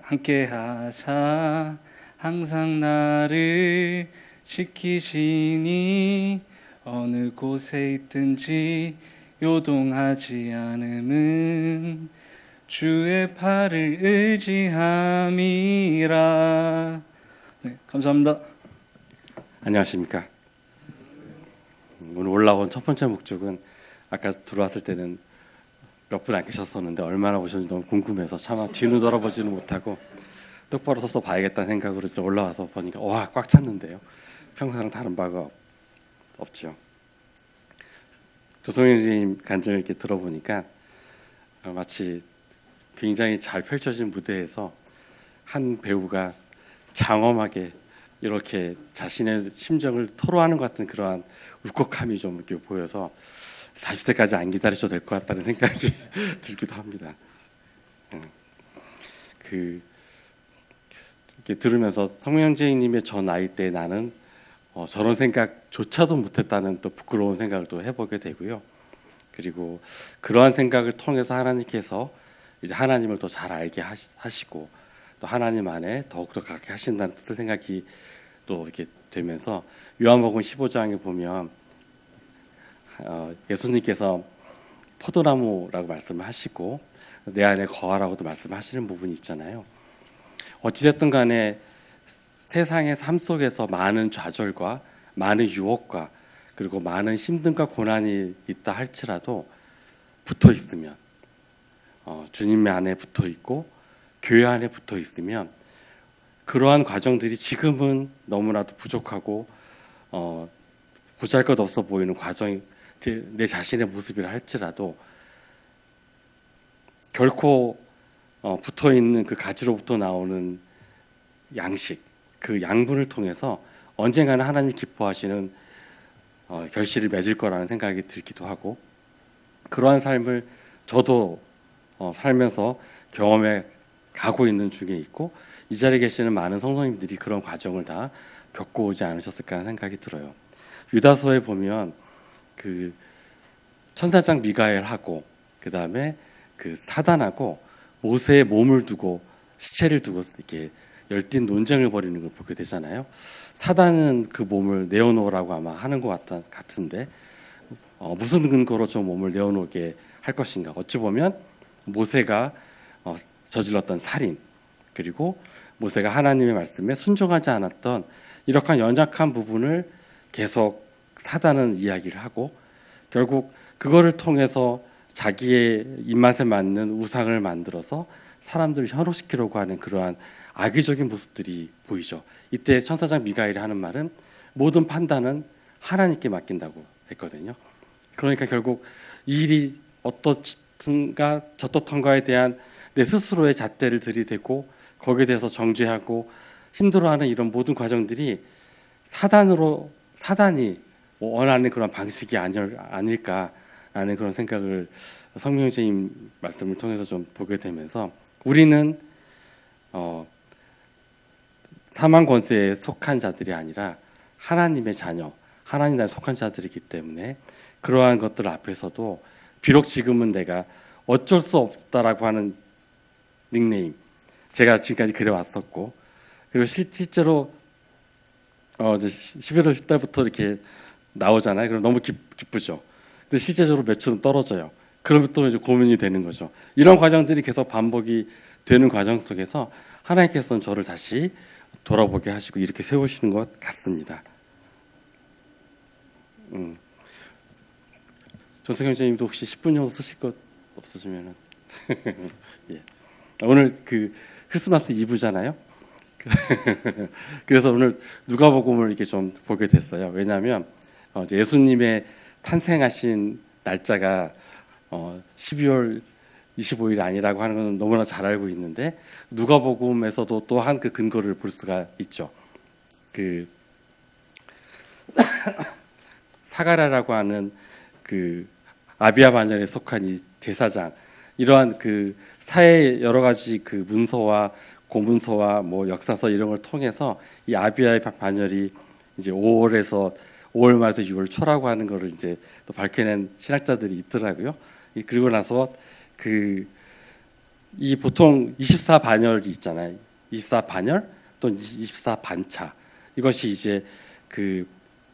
함께 하사 항상 나를 지키시니 어느 곳에 있든지 요동하지 않음은 주의 팔을 의지함이라. 네, 감사합니다. 안녕하십니까. 오늘 올라온 첫 번째 목적은 아까 들어왔을 때는 몇 분 안 계셨었는데 얼마나 오셨는지 너무 궁금해서 차마 뒤는 돌아보지는 못하고 똑바로 서서 봐야겠다는 생각으로 올라와서 보니까 와, 꽉 찼는데요. 평소랑 다른 바가 없죠. 조성현 선생님 간증을 이렇게 들어보니까 마치 굉장히 잘 펼쳐진 무대에서 한 배우가 장엄하게 이렇게 자신의 심정을 토로하는 것 같은 그러한 울컥함이 좀 이렇게 보여서 40세까지 안 기다리셔도 될 것 같다는 생각이 들기도 합니다. 이렇게 들으면서 성명재님의 저 나이 때 나는 저런 생각조차도 못했다는 또 부끄러운 생각을 또 해보게 되고요. 그리고 그러한 생각을 통해서 하나님께서 이제 하나님을 더 잘 알게 하시고 또 하나님 안에 더욱더 가깝게 하신다는 뜻을 생각이 또 이렇게 되면서 요한복음 15장에 보면 예수님께서 포도나무라고 말씀을 하시고 내 안에 거하라고도 말씀하시는 부분이 있잖아요. 어찌됐든 간에 세상의 삶 속에서 많은 좌절과 많은 유혹과 그리고 많은 힘듦과 고난이 있다 할지라도 붙어 있으면 주님 안에 붙어 있고 교회 안에 붙어 있으면 그러한 과정들이 지금은 너무나도 부족하고 보잘것없어 보이는 과정이 내 자신의 모습이라 할지라도 결코 붙어 있는 그 가지로부터 나오는 양식, 그 양분을 통해서 언젠가는 하나님이 기뻐하시는 결실을 맺을 거라는 생각이 들기도 하고 그러한 삶을 저도 살면서 경험해 가고 있는 중에 있고 이 자리에 계시는 많은 성도님들이 그런 과정을 다 겪어오지 않으셨을까 하는 생각이 들어요. 유다서에 보면 그 천사장 미가엘하고 그 다음에 그 사단하고 모세의 몸을 두고 시체를 두고 이렇게 열띤 논쟁을 벌이는 걸 보게 되잖아요. 사단은 그 몸을 내어놓으라고 아마 하는 것 같은데 무슨 근거로 저 몸을 내어놓게 할 것인가. 어찌 보면 모세가 저질렀던 살인 그리고 모세가 하나님의 말씀에 순종하지 않았던 이러한 연약한 부분을 계속 사단은 이야기를 하고 결국 그거를 통해서 자기의 입맛에 맞는 우상을 만들어서 사람들을 현혹시키려고 하는 그러한 악의적인 모습들이 보이죠. 이때 천사장 미가엘이 하는 말은 모든 판단은 하나님께 맡긴다고 했거든요. 그러니까 결국 이 일이 어떻든가 저떻던가에 대한 내 스스로의 잣대를 들이대고 거기에 대해서 정죄하고 힘들어하는 이런 모든 과정들이 사단이 원하는 그런 방식이 아닐까라는 그런 생각을 성령제님 말씀을 통해서 좀 보게 되면서 우리는 사망 권세에 속한 자들이 아니라 하나님의 자녀, 하나님 나라에 속한 자들이기 때문에 그러한 것들 앞에서도 비록 지금은 내가 어쩔 수 없다라고 하는 닉네임, 제가 지금까지 그래왔었고 그리고 실제로 11월 달부터 이렇게 나오잖아요. 그럼 너무 기쁘죠. 근데 실제적으로 매출은 떨어져요. 그러면 또 이제 고민이 되는 거죠. 이런 과정들이 계속 반복이 되는 과정 속에서 하나님께서는 저를 다시 돌아보게 하시고 이렇게 세우시는 것 같습니다. 전승현 선생님도 혹시 10분 정도 쓰실 것 없으시면은 예. 오늘 그 크리스마스 이브잖아요. 그래서 오늘 누가복음을 이렇게 좀 보게 됐어요. 왜냐하면 이제 예수님의 탄생하신 날짜가 12월 25일 아니라고 하는 건 너무나 잘 알고 있는데 누가복음에서도 또한 그 근거를 볼 수가 있죠. 그 사가랴라고 하는 그 아비야 반열에 속한 이 제사장, 이러한 그 사회 여러 가지 그 문서와 고문서와 뭐 역사서 이런 걸 통해서 이 아비야의 반열이 이제 5월 말에서 6월 초라고 하는 거를 이제 또 밝혀낸 신학자들이 있더라고요. 그리고 나서 이 보통 24반열이 있잖아요. 24반열 또는 24반차. 이것이 이제 그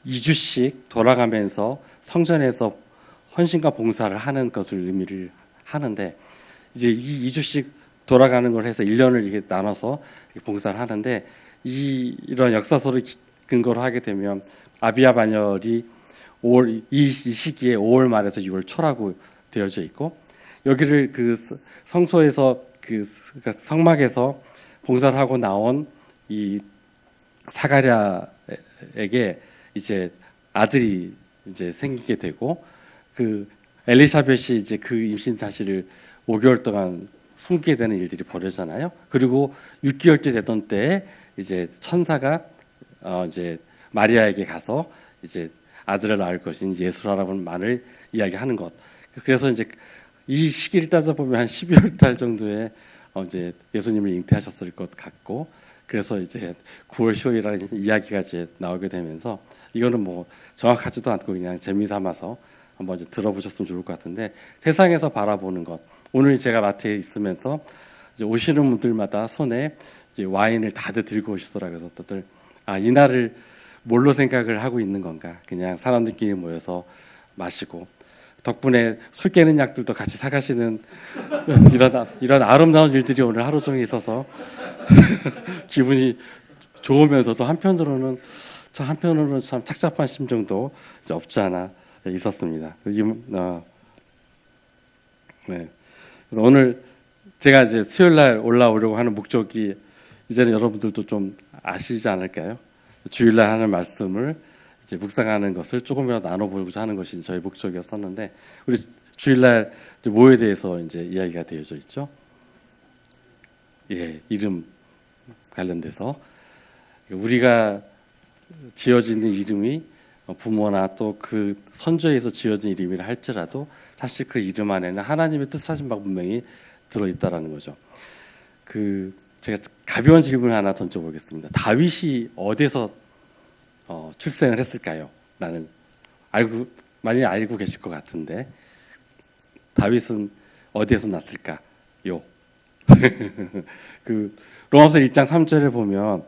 2주씩 돌아가면서 성전에서 헌신과 봉사를 하는 것을 의미를 하는데, 이제 이 2주씩 돌아가는 걸 해서 1년을 이렇게 나눠서 봉사를 하는데, 이런 역사서를 근거로 하게 되면 아비야 반열이 이 시기에 5월 말에서 6월 초라고 되어져 있고, 여기를 그 성소에서 그러니까 성막에서 봉사를 하고 나온 이 사가랴에게 이제 아들이 이제 생기게 되고, 그 엘리사벳이 이제 그 임신 사실을 5개월 동안 숨기게 되는 일들이 벌어지잖아요. 그리고 6개월째 되던 때에 이제 천사가 이제 마리아에게 가서 이제 아들을 낳을 것인 예수라는 말을 이야기하는 것. 그래서 이제 이 시기를 따져보면 한 12월 달 정도에 이제 예수님을 잉태하셨을 것 같고, 그래서 이제 9월 10월이라는 이야기가 이제 나오게 되면서, 이거는 뭐 정확하지도 않고 그냥 재미삼아서 한번 이제 들어보셨으면 좋을 것 같은데, 세상에서 바라보는 것. 오늘 제가 마트에 있으면서 이제 오시는 분들마다 손에 이제 와인을 다들 들고 오시더라고요. 그래서 다들 이날을 뭘로 생각을 하고 있는 건가? 그냥 사람들끼리 모여서 마시고, 덕분에 술 깨는 약들도 같이 사가시는 이런 아름다운 일들이 오늘 하루 종일 있어서 기분이 좋으면서도 한편으로는 참 착잡한 심정도 이제 없지 않아 있었습니다. 네. 그래서 오늘 제가 이제 수요일 날 올라오려고 하는 목적이 이제는 여러분들도 좀 아시지 않을까요? 주일 날 하는 말씀을 이제 묵상하는 것을 조금이라도 나눠보고자 하는 것이 저희 목적이었었는데, 우리 주일날 뭐에 대해서 이제 이야기가 되어져 있죠? 예, 이름 관련돼서 우리가 지어지는 이름이 부모나 또 그 선조에서 지어진 이름이라 할지라도 사실 그 이름 안에는 하나님의 뜻하신 바가 분명히 들어있다라는 거죠. 제가 가벼운 질문을 하나 던져보겠습니다. 다윗이 어디서 출생을 했을까요? 라는 많이 알고 계실 것 같은데, 다윗은 어디에서 났을까요? 로마서 1장 3절에 보면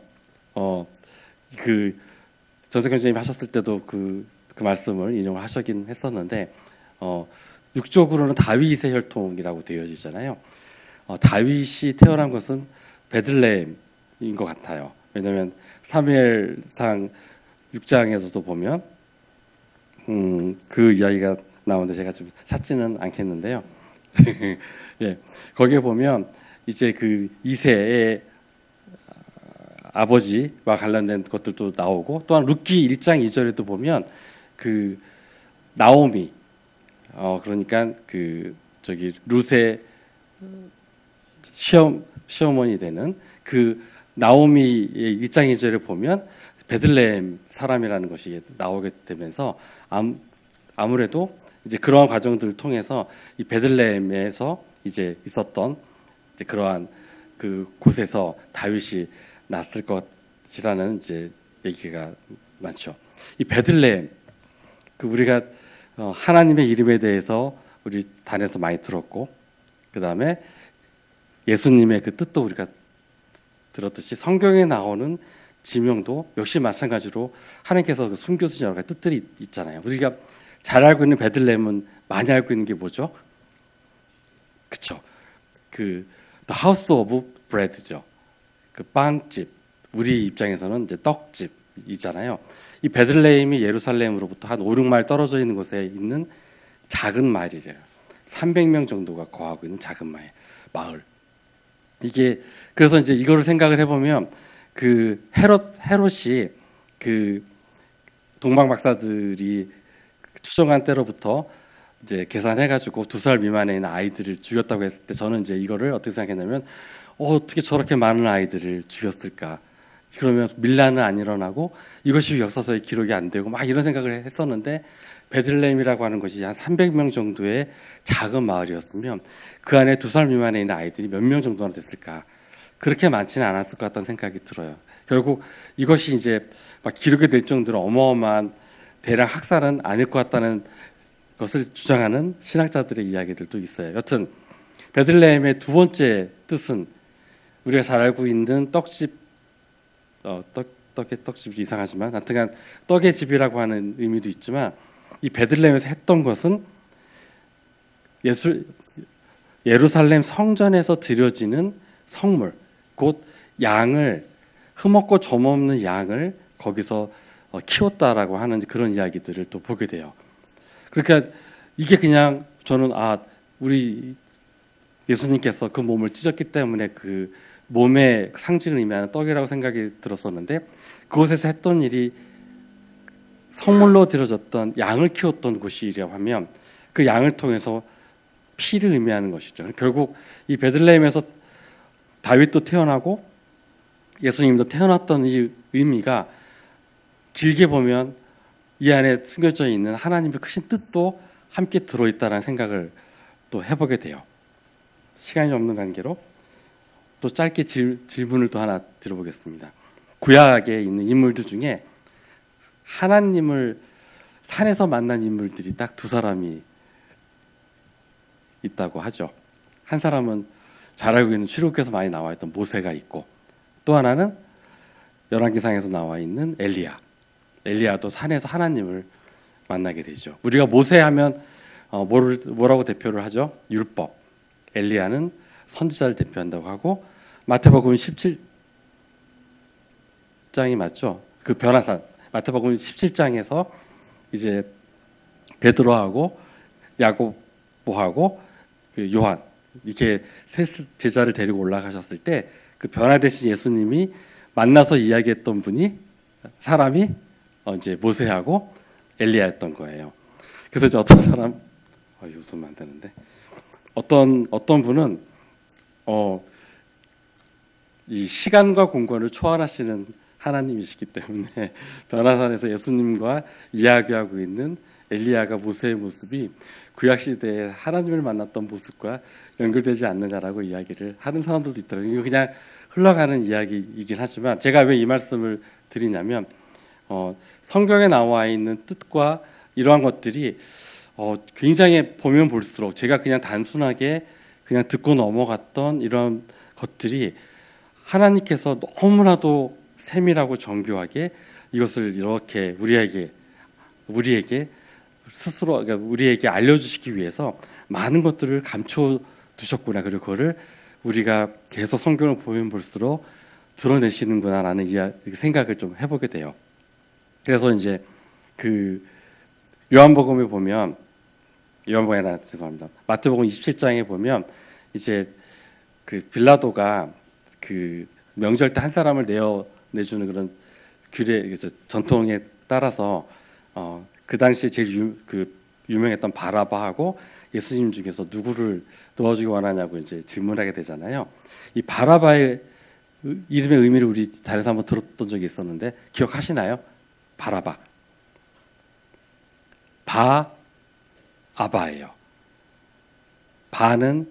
전석현 선생님이 하셨을 때도 그 말씀을 인용을 하시긴 했었는데, 육적으로는 다윗의 혈통이라고 되어지잖아요. 다윗이 태어난 것은 베들레헴인 것 같아요. 왜냐하면 사무엘상 6장에서도 보면 그 이야기가 나오는데 제가 좀 찾지는 않겠는데요. 예, 거기에 보면 이제 그 이새의 아버지와 관련된 것들도 나오고, 또한 룻기 1장 2절에도 보면 그 나오미, 그러니까 룻의 시어머니 되는 그 나오미의 1장 2절을 보면 베들레헴 사람이라는 것이 나오게 되면서 아무래도 이제 그러한 과정들을 통해서 이 베들레헴에서 이제 있었던 이제 그러한 그 곳에서 다윗이 났을 것이라는 이제 얘기가 많죠. 이 베들레헴, 우리가 하나님의 이름에 대해서 우리 단에서 많이 들었고, 그 다음에 예수님의 그 뜻도 우리가 들었듯이 성경에 나오는 지명도 역시 마찬가지로 하나님께서 숨겨두신 여러 가지 뜻들이 있잖아요. 우리가 잘 알고 있는 베들레헴은 많이 알고 있는 게 뭐죠? 그쵸? The House of Bread죠. 그 빵집, 우리 입장에서는 이제 떡집 있잖아요. 이 베들레헴이 예루살렘으로부터 한 5, 6마일 떨어져 있는 곳에 있는 작은 마을이래요. 300명 정도가 거하고 있는 작은 마을. 이게 그래서 이제 이거를 생각을 해보면 그 헤롯이 그 동방 박사들이 추정한 때로부터 이제 계산해가지고 2살 미만에 있는 아이들을 죽였다고 했을 때 저는 이제 이거를 어떻게 생각했냐면 어떻게 저렇게 많은 아이들을 죽였을까? 그러면 밀란은 안 일어나고 이것이 역사서에 기록이 안 되고 막 이런 생각을 했었는데 베들레헴이라고 하는 것이 한 300명 정도의 작은 마을이었으면 그 안에 2살 미만에 있는 아이들이 몇 명 정도나 됐을까? 그렇게 많지는 않았을 것 같다는 생각이 들어요. 결국 이것이 이제 막 기록이 될 정도로 어마어마한 대량 학살은 아닐 것 같다는 것을 주장하는 신학자들의 이야기들도 있어요. 여튼 베들레헴의 두 번째 뜻은 우리가 잘 알고 있는 떡집, 떡의 떡집이 이상하지만 하여튼간 떡의 집이라고 하는 의미도 있지만 이 베들레헴에서 했던 것은 예루살렘 성전에서 드려지는 성물, 곧 양을 흠없고 점없는 양을 거기서 키웠다라고 하는 그런 이야기들을 또 보게 돼요. 그러니까 이게 그냥 저는 우리 예수님께서 그 몸을 찢었기 때문에 그 몸의 상징을 의미하는 떡이라고 생각이 들었었는데 그곳에서 했던 일이 성물로 드려졌던 양을 키웠던 곳이라고 하면 그 양을 통해서 피를 의미하는 것이죠. 결국 이 베들레헴에서 다윗도 태어나고 예수님도 태어났던 이 의미가 길게 보면 이 안에 숨겨져 있는 하나님의 크신 뜻도 함께 들어있다는 생각을 또 해보게 돼요. 시간이 없는 관계로 또 짧게 질문을 또 하나 드려보겠습니다. 구약에 있는 인물들 중에 하나님을 산에서 만난 인물들이 딱 2사람이 있다고 하죠. 한 사람은 잘 알고 있는 출애굽기에서 많이 나와 있던 모세가 있고 또 하나는 열왕기상에서 나와 있는 엘리야도 산에서 하나님을 만나게 되죠. 우리가 모세하면 뭐라고 대표를 하죠? 율법. 엘리야는 선지자를 대표한다고 하고 마태복음 17장이 맞죠? 그 변화산 마태복음 17장에서 이제 베드로하고 야고보하고 그 요한 이렇게 세 제자를 데리고 올라가셨을 때 그 변화되신 예수님이 만나서 이야기했던 사람이 이제 모세하고 엘리야였던 거예요. 그래서 이제 어떤 사람 웃으면 안 되는데 어떤 분은 이 시간과 공간을 초월하시는 하나님이시기 때문에 변화산에서 예수님과 이야기하고 있는 엘리야가 모세의 모습이 구약 시대에 하나님을 만났던 모습과 연결되지 않느냐라고 이야기를 하는 사람들도 있더라고요. 이거 그냥 흘러가는 이야기이긴 하지만 제가 왜 이 말씀을 드리냐면 성경에 나와 있는 뜻과 이러한 것들이 굉장히 보면 볼수록 제가 그냥 단순하게 그냥 듣고 넘어갔던 이런 것들이 하나님께서 너무나도 세밀하고 정교하게 이것을 이렇게 우리에게 스스로 그러니까 우리에게 알려주시기 위해서 많은 것들을 감춰 두셨구나. 그리고 그거를 우리가 계속 성경을 보면 볼수록 드러내시는구나라는 생각을 좀 해보게 돼요. 그래서 이제 그 요한복음에 보면 죄송합니다. 마태복음 27장에 보면 이제 그 빌라도가 그 명절 때 한 사람을 내주는 그런 전통에 따라서 그 당시에 제일 유명했던 바라바하고 예수님 중에서 누구를 도와주기 원하냐고 이제 질문하게 되잖아요. 이 바라바의 이름의 의미를 우리 다른에서 한번 들었던 적이 있었는데 기억하시나요? 바라바. 아바예요. 바는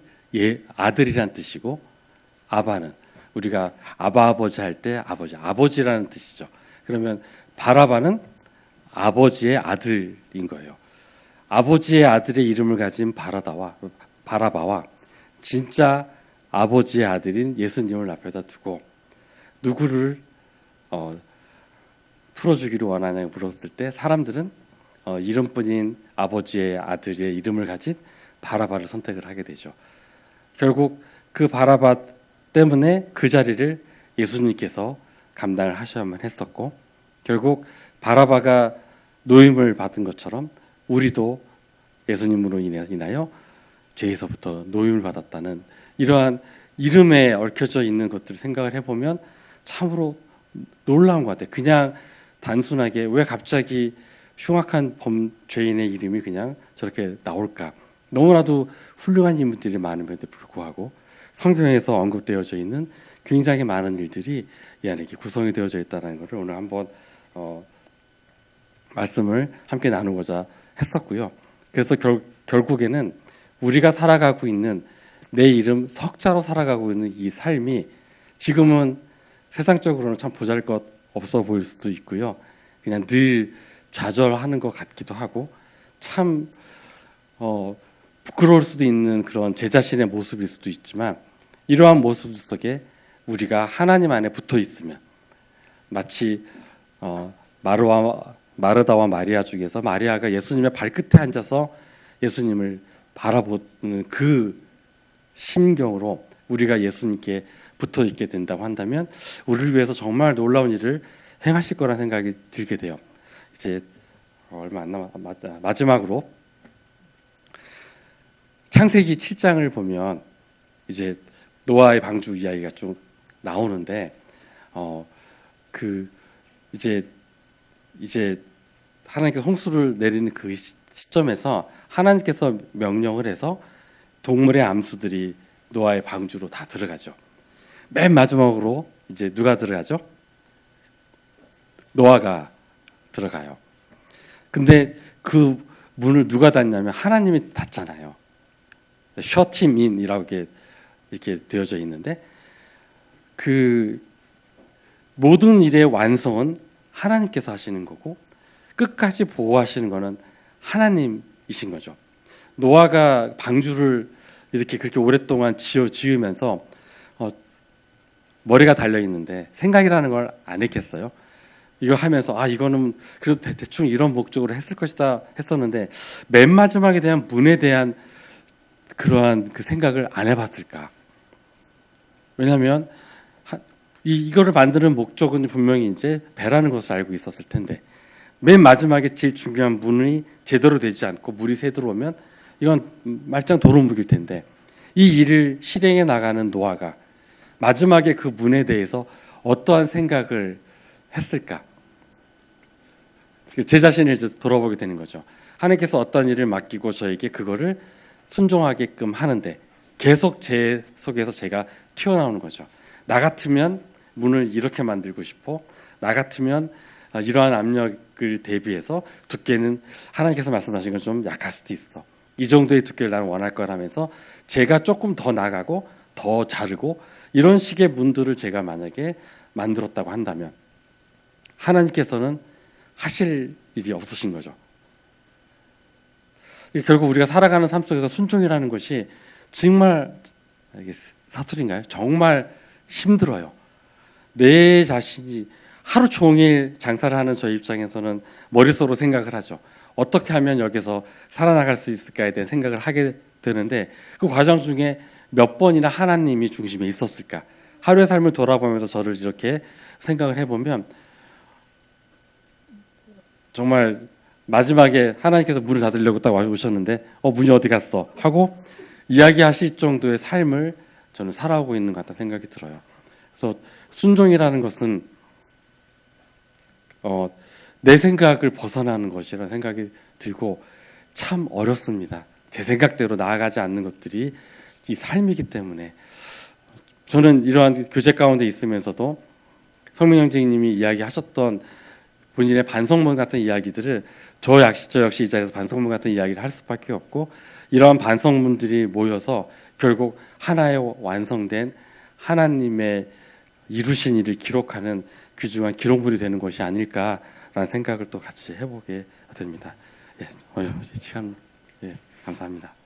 아들이란 뜻이고 아바는 우리가 아버지 할 때 아버지라는 뜻이죠. 그러면 바라바는 아버지의 아들인 거예요. 아버지의 아들의 이름을 가진 바라바와 진짜 아버지의 아들인 예수님을 앞에다 두고 누구를 풀어주기를 원하냐고 물었을 때 사람들은 이름뿐인 아버지의 아들의 이름을 가진 바라바를 선택을 하게 되죠. 결국 그 바라바 때문에 그 자리를 예수님께서 감당을 하셔야만 했었고 바라바가 노임을 받은 것처럼 우리도 예수님으로 인하여 죄에서부터 노임을 받았다는 이러한 이름에 얽혀져 있는 것들을 생각을 해보면 참으로 놀라운 것 같아요. 그냥 단순하게 왜 갑자기 흉악한 죄인의 이름이 그냥 저렇게 나올까? 너무나도 훌륭한 인물들이 많음에도 불구하고 성경에서 언급되어져 있는 굉장히 많은 일들이 이 안에 구성이 되어져 있다는 것을 오늘 한번 말씀을 함께 나누고자 했었고요. 그래서 결국에는 우리가 살아가고 있는 내 이름 석자로 살아가고 있는 이 삶이 지금은 세상적으로는 참 보잘것 없어 보일 수도 있고요. 그냥 늘 좌절하는 것 같기도 하고 참 부끄러울 수도 있는 그런 제 자신의 모습일 수도 있지만 이러한 모습 속에 우리가 하나님 안에 붙어 있으면 마치 마르다와 마리아 중에서 마리아가 예수님의 발끝에 앉아서 예수님을 바라보는 그 심경으로 우리가 예수님께 붙어 있게 된다고 한다면 우리를 위해서 정말 놀라운 일을 행하실 거라는 생각이 들게 돼요. 이제 얼마 안 남았다. 마지막으로 창세기 7장을 보면 이제 노아의 방주 이야기가 좀 나오는데 이제 하나님께서 홍수를 내리는 그 시점에서 하나님께서 명령을 해서 동물의 암수들이 노아의 방주로 다 들어가죠. 맨 마지막으로 이제 누가 들어가죠? 노아가 들어가요. 근데 그 문을 누가 닫냐면 하나님이 닫잖아요. shut him in이라고 이렇게 되어져 있는데 그 모든 일의 완성은 하나님께서 하시는 거고 끝까지 보호하시는 거는 하나님이신 거죠. 노아가 방주를 이렇게 그렇게 오랫동안 지으면서 머리가 달려 있는데 생각이라는 걸 안 했겠어요. 이걸 하면서 이거는 그래도 대충 이런 목적으로 했을 것이다 했었는데 맨 마지막에 대한 문에 대한 그러한 그 생각을 안 해봤을까? 왜냐하면 이거를 만드는 목적은 분명히 이제 배라는 것을 알고 있었을 텐데 맨 마지막에 제일 중요한 문이 제대로 되지 않고 물이 새 들어오면 이건 말짱 도루묵일 텐데 이 일을 실행해 나가는 노아가 마지막에 그 문에 대해서 어떠한 생각을 했을까? 제 자신을 이제 돌아보게 되는 거죠. 하나님께서 어떤 일을 맡기고 저에게 그거를 순종하게끔 하는데 계속 제 속에서 제가 튀어나오는 거죠. 나 같으면 문을 이렇게 만들고 싶어. 나 같으면 이러한 압력을 대비해서 두께는 하나님께서 말씀하신 건 좀 약할 수도 있어. 이 정도의 두께를 나는 원할 거라면서 제가 조금 더 나가고 더 자르고 이런 식의 문들을 제가 만약에 만들었다고 한다면 하나님께서는 하실 일이 없으신 거죠. 결국 우리가 살아가는 삶 속에서 순종이라는 것이 정말 이게 사투리인가요? 정말 힘들어요. 내 자신이 하루 종일 장사를 하는 저희 입장에서는 머릿속으로 생각을 하죠. 어떻게 하면 여기서 살아나갈 수 있을까에 대한 생각을 하게 되는데 그 과정 중에 몇 번이나 하나님이 중심에 있었을까? 하루의 삶을 돌아보면서 저를 이렇게 생각을 해보면 정말 마지막에 하나님께서 문을 닫으려고 딱 오셨는데 문이 어디 갔어? 하고 이야기하실 정도의 삶을 저는 살아오고 있는 것 같다는 생각이 들어요. 그래서 순종이라는 것은 내 생각을 벗어나는 것이라는 생각이 들고 참 어렵습니다. 제 생각대로 나아가지 않는 것들이 이 삶이기 때문에 저는 이러한 교제 가운데 있으면서도 성민 형제님이 이야기하셨던 본인의 반성문 같은 이야기들을 저 역시 이 자리에서 반성문 같은 이야기를 할 수밖에 없고 이러한 반성문들이 모여서 결국 하나의 완성된 하나님의 이루신 일을 기록하는 귀중한 기록물이 되는 것이 아닐까라는 생각을 또 같이 해보게 됩니다. 시간 감사합니다.